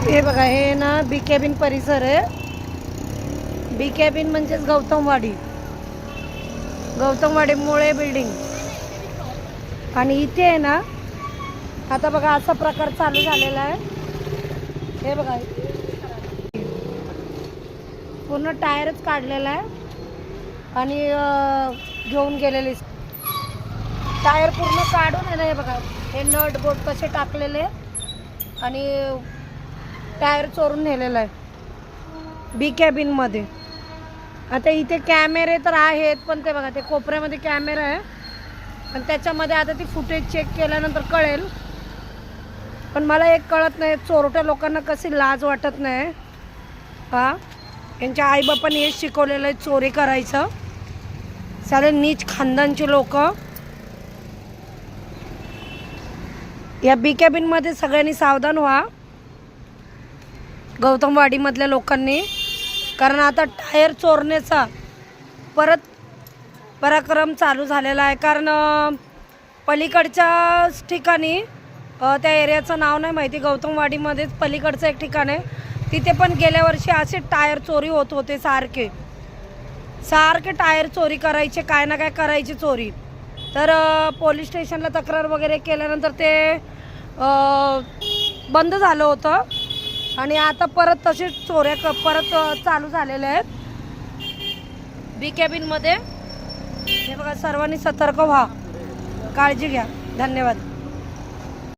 हे बघा, हे ना बी कॅबिन परिसर आहे. बी कॅबिन म्हणजेच गौतमवाडी मुळे बिल्डिंग. आणि इथे आहे ना, आता बघा असा प्रकार चालू झालेला आहे. हे बघा, पूर्ण टायरच काढलेला आहे आणि घेऊन गेलेले टायर पूर्ण काढून आहे ना. हे बघा, हे नट बोट कसे टाकलेले आणि टायर चोरून नेलेला आहे बी कॅबिनमध्ये. आता इथे कॅमेरे तर आहेत, पण ते बघा ते कोपऱ्यामध्ये कॅमेरा आहे आणि त्याच्यामध्ये आता ती फुटेज चेक केल्यानंतर कळेल. पण मला एक कळत नाही, चोरट्या लोकांना कशी लाज वाटत नाही. हां, यांच्या आईबापांनी हेच शिकवलेलं आहे, चोरी करायचं. सारे नीच खानदानचे लोक. या बी कॅबिनमध्ये सगळ्यांनी सावधान व्हा, गौतमवाडीमधल्या लोकांनी. कारण आता टायर चोरण्याचा परत पराक्रम चालू झालेला आहे. कारण पलीकडच्या ठिकाणी, त्या एरियाचं नाव नाही माहिती, गौतमवाडीमध्येच पलीकडचं एक ठिकाण आहे, तिथे पण गेल्या वर्षी असे टायर चोरी होत होते. सारखे टायर चोरी करायचे, काय ना काय करायची चोरी. तर पोलीस स्टेशनला तक्रार वगैरे केल्यानंतर ते बंद झालं होतं आणि आता परत तसे चोऱ्या परत चालू झालेल्या आहेत बी कॅबिनमध्ये. हे बघा, सर्वांनी सतर्क व्हा, काळजी घ्या. धन्यवाद.